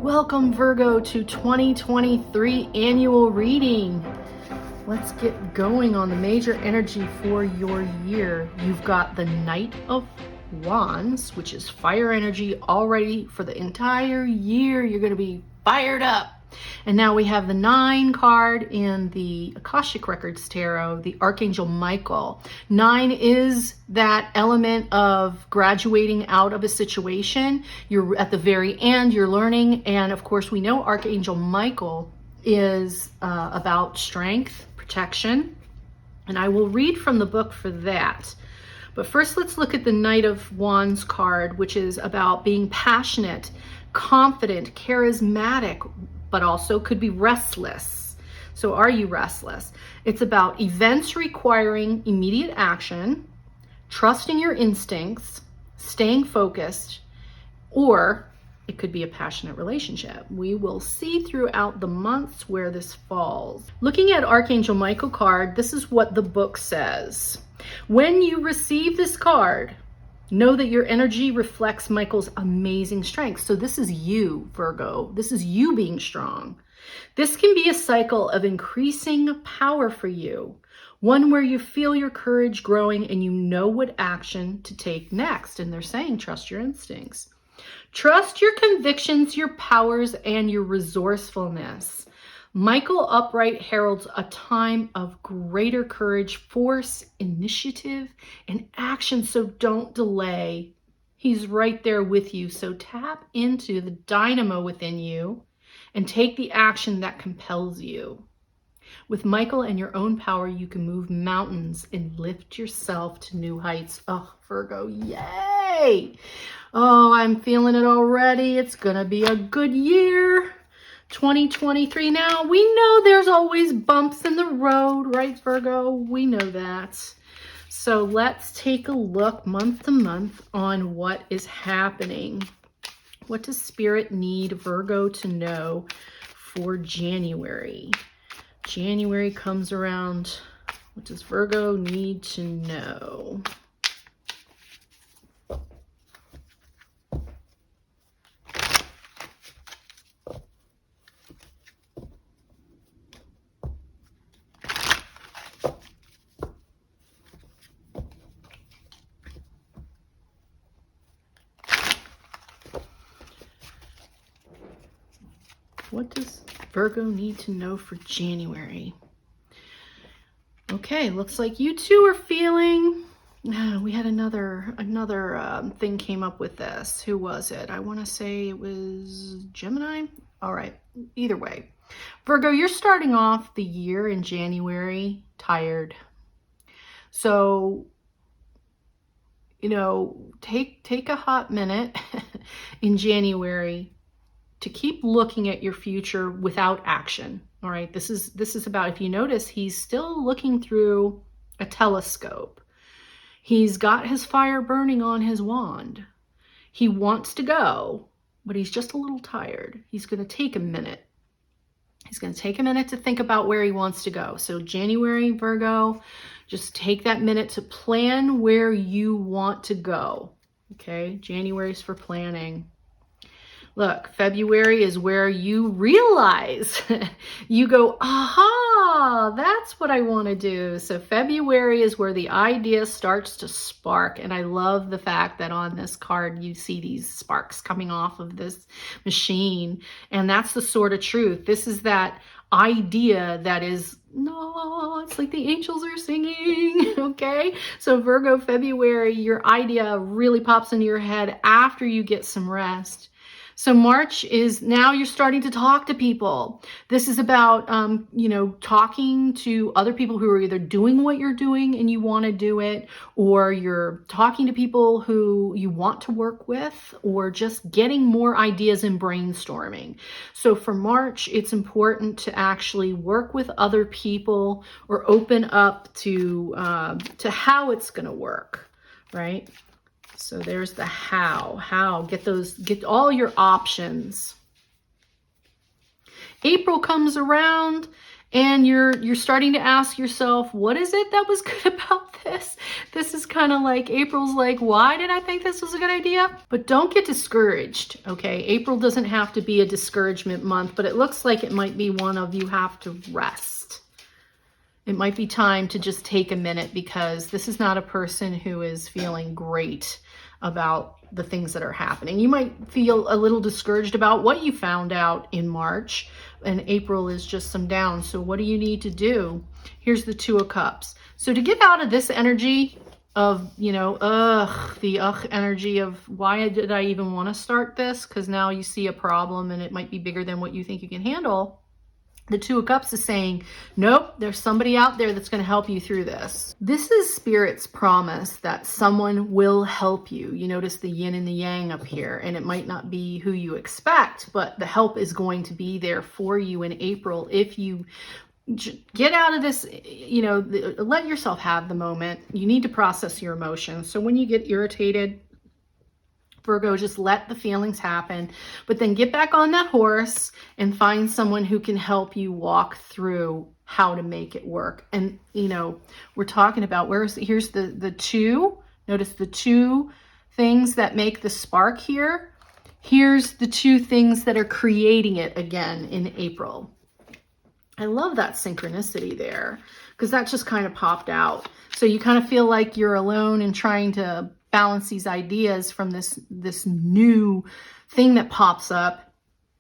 Welcome, Virgo, to 2023 annual reading. Let's get going on the major energy for your year. You've got the Knight of Wands, which is fire energy already for the entire year. You're going to be fired up. And now we have the 9 card in the Akashic Records Tarot, the Archangel Michael. 9 is that element of graduating out of a situation. You're at the very end, you're learning. And of course, we know Archangel Michael is about strength, protection. And I will read from the book for that. But first, let's look at the Knight of Wands card, which is about being passionate, confident, charismatic, but also could be restless. So are you restless? It's about events requiring immediate action, trusting your instincts, staying focused, or it could be a passionate relationship. We will see throughout the months where this falls. Looking at Archangel Michael card, this is what the book says. When you receive this card, know that your energy reflects Michael's amazing strength. So this is you, Virgo. This is you being strong. This can be a cycle of increasing power for you, one where you feel your courage growing and you know what action to take next. And they're saying, trust your instincts. Trust your convictions, your powers, and your resourcefulness. Michael upright heralds a time of greater courage, force, initiative, and action, so don't delay. He's right there with you, so tap into the dynamo within you and take the action that compels you. With Michael and your own power, you can move mountains and lift yourself to new heights. Oh, Virgo, yay! Oh, I'm feeling it already. It's gonna be a good year. 2023. Now, we know there's always bumps in the road, right, Virgo? We know that. So let's take a look month to month on what is happening. What does Spirit need Virgo to know for January? January comes around. What does Virgo need to know? What does Virgo need to know for January? Okay, looks like you two are feeling, we had another thing came up with this. Who was it? I want to say it was Gemini. All right, either way. Virgo, you're starting off the year in January tired. So, you know, take a hot minute in January to keep looking at your future without action. All right, this is about, if you notice, he's still looking through a telescope. He's got his fire burning on his wand. He wants to go, but he's just a little tired. He's going to take a minute. He's going to take a minute to think about where he wants to go. So January, Virgo, just take that minute to plan where you want to go. Okay, January's for planning. Look, February is where you realize, you go, aha, that's what I want to do. So February is where the idea starts to spark. And I love the fact that on this card, you see these sparks coming off of this machine. And that's the sort of truth. This is that idea that is, no, it's like the angels are singing, okay? So Virgo, February, your idea really pops into your head after you get some rest. So March is now you're starting to talk to people. This is about, talking to other people who are either doing what you're doing and you want to do it, or you're talking to people who you want to work with, or just getting more ideas and brainstorming. So for March, it's important to actually work with other people or open up to how it's going to work, right? So there's the how, get all your options. April comes around And you're starting to ask yourself, what is it that was good about this? This is kind of like April's like, why did I think this was a good idea? But don't get discouraged, okay? April doesn't have to be a discouragement month, but it looks like it might be one of you have to rest. It might be time to just take a minute, because this is not a person who is feeling great about the things that are happening. You might feel a little discouraged about what you found out in March, and April is just some down. So what do you need to do? Here's the Two of Cups. So to get out of this energy of, you know, the energy of why did I even want to start this? Because now you see a problem and it might be bigger than what you think you can handle. The Two of Cups is saying, nope, there's somebody out there that's going to help you through this. This is Spirit's promise that someone will help you. You notice the yin and the yang up here, and it might not be who you expect, but the help is going to be there for you in April if you get out of this, you know, let yourself have the moment. You need to process your emotions. So when you get irritated, Virgo, just let the feelings happen, but then get back on that horse and find someone who can help you walk through how to make it work. And, you know, we're talking about here's the two, notice the two things that make the spark here. Here's the two things that are creating it again in April. I love that synchronicity there, because that just kind of popped out. So you kind of feel like you're alone and trying to balance these ideas from this new thing that pops up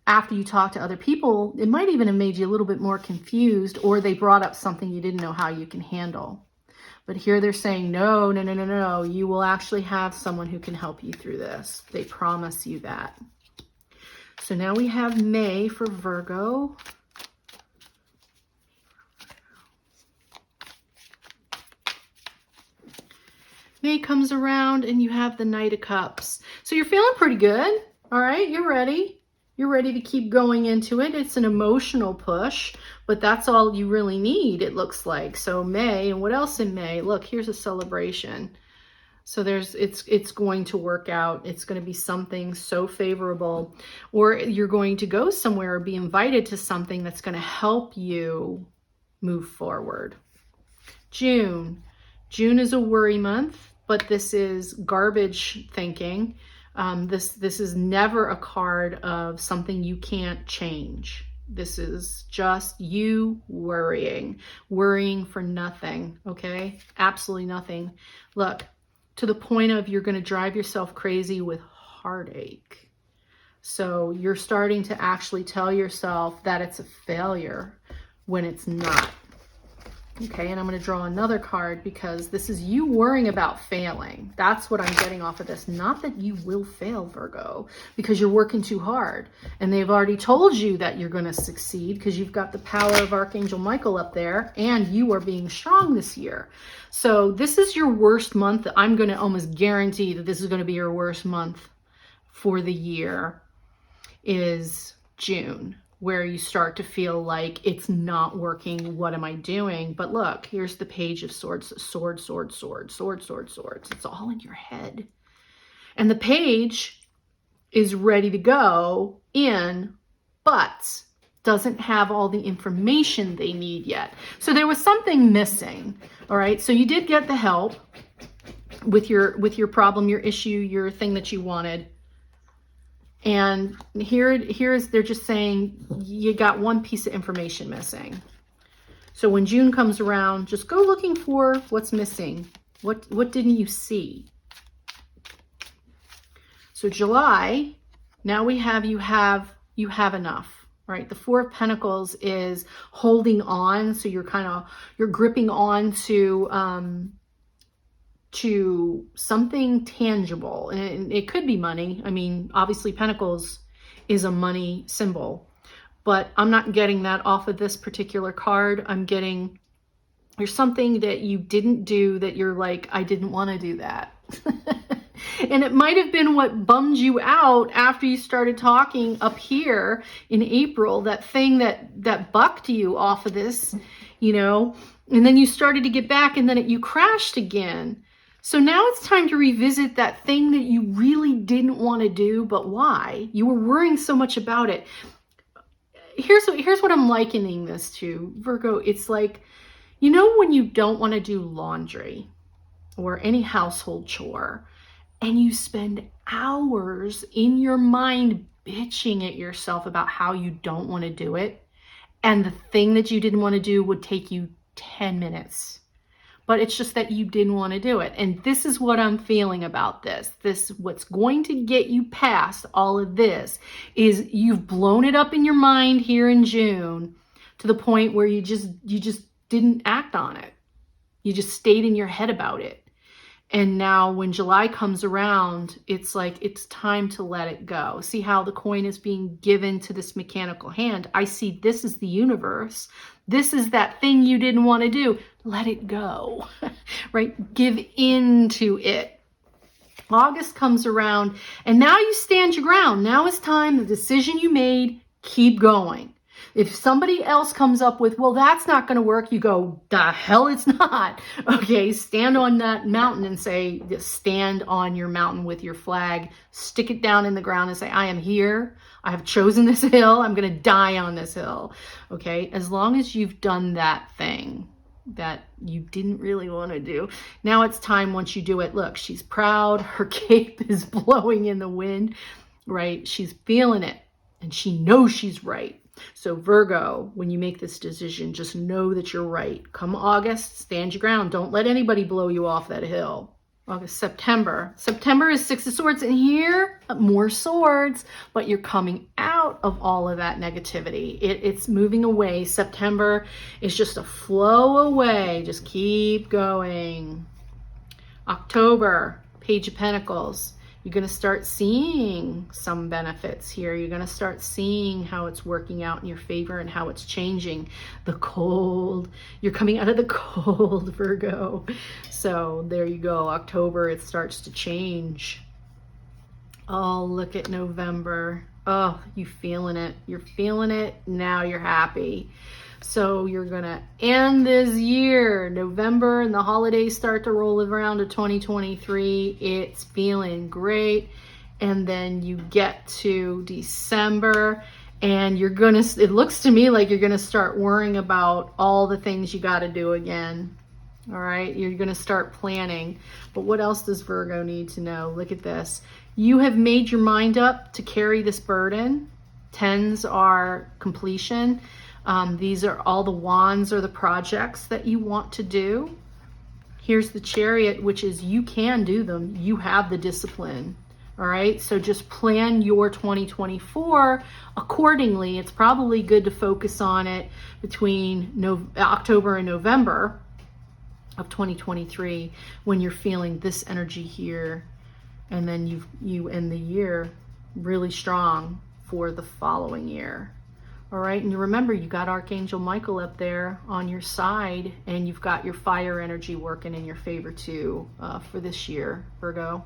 after you talk to other people. It might even have made you a little bit more confused, or they brought up something you didn't know how you can handle. But here they're saying, no, you will actually have someone who can help you through this. They promise you that. So now we have May for Virgo. May comes around and you have the Knight of Cups. So you're feeling pretty good. All right, you're ready. You're ready to keep going into it. It's an emotional push, but that's all you really need, it looks like. So May, and what else in May? Look, here's a celebration. So it's going to work out. It's going to be something so favorable, or you're going to go somewhere or be invited to something that's going to help you move forward. June is a worry month. But this is garbage thinking. This is never a card of something you can't change. This is just you worrying for nothing, okay? Absolutely nothing. Look, to the point of you're going to drive yourself crazy with heartache. So you're starting to actually tell yourself that it's a failure when it's not. Okay, and I'm going to draw another card, because this is you worrying about failing. That's what I'm getting off of this. Not that you will fail, Virgo, because you're working too hard. And they've already told you that you're going to succeed, because you've got the power of Archangel Michael up there, and you are being strong this year. So this is your worst month. I'm going to almost guarantee that this is going to be your worst month for the year, is June, where you start to feel like it's not working. What am I doing? But look, here's the Page of Swords, swords. It's all in your head. And the page is ready to go in, but doesn't have all the information they need yet. So there was something missing. All right. So you did get the help with your problem, your issue, your thing that you wanted. And here's they're just saying you got one piece of information missing. So when June comes around, just go looking for what's missing. What didn't you see? So July, now we have you have enough, right? The Four of Pentacles is holding on. So you're gripping on to something tangible, and it could be money. I mean, obviously Pentacles is a money symbol, but I'm not getting that off of this particular card. I'm getting there's something that you didn't do that you're like, I didn't want to do that. And it might have been what bummed you out after you started talking up here in April, that thing that bucked you off of this, and then you started to get back, and then you crashed again. So now it's time to revisit that thing that you really didn't want to do, but why? You were worrying so much about it. here's what I'm likening this to, Virgo. It's like, you know, when you don't want to do laundry or any household chore, and you spend hours in your mind bitching at yourself about how you don't want to do it, and the thing that you didn't want to do would take you 10 minutes. But it's just that you didn't want to do it. And this is what I'm feeling about this. What's going to get you past all of this is you've blown it up in your mind here in June to the point where you just didn't act on it. You just stayed in your head about it. And now when July comes around, it's like, it's time to let it go. See how the coin is being given to this mechanical hand? I see this is the universe. This is that thing you didn't want to do. Let it go, right? Give in to it. August comes around and now you stand your ground. Now it's time, the decision you made, keep going. If somebody else comes up with, well, that's not going to work, you go, the hell it's not. Okay, stand on that mountain and say, stand on your mountain with your flag, stick it down in the ground and say, I am here. I have chosen this hill. I'm going to die on this hill. Okay, as long as you've done that thing that you didn't really want to do. Now it's time once you do it. Look, she's proud. Her cape is blowing in the wind, right? She's feeling it and she knows she's right. So Virgo, when you make this decision, just know that you're right. Come August, stand your ground. Don't let anybody blow you off that hill. August, September. September is Six of Swords. And here, more swords, but you're coming out of all of that negativity. It's moving away. September is just a flow away. Just keep going. October, Page of Pentacles. You're going to start seeing some benefits here. You're going to start seeing how it's working out in your favor and how it's changing. The cold. You're coming out of the cold, Virgo. So there you go. October, it starts to change. Oh, look at November. Oh, you feeling it. You're feeling it. Now you're happy. So you're going to end this year, November, and the holidays start to roll around to 2023. It's feeling great. And then you get to December and you're going to, it looks to me like you're going to start worrying about all the things you got to do again. All right. You're going to start planning. But what else does Virgo need to know? Look at this. You have made your mind up to carry this burden. Tens are completion. These are all the wands or the projects that you want to do. Here's the Chariot, which is you can do them. You have the discipline. All right. So just plan your 2024 accordingly. It's probably good to focus on it between October and November of 2023 when you're feeling this energy here. And then you end the year really strong for the following year. All right, and you remember you got Archangel Michael up there on your side, and you've got your fire energy working in your favor too for this year, Virgo.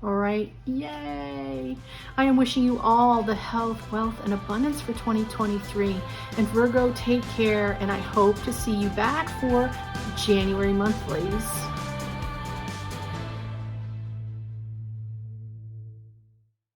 All right, yay! I am wishing you all the health, wealth, and abundance for 2023. And Virgo, take care, and I hope to see you back for January monthlies.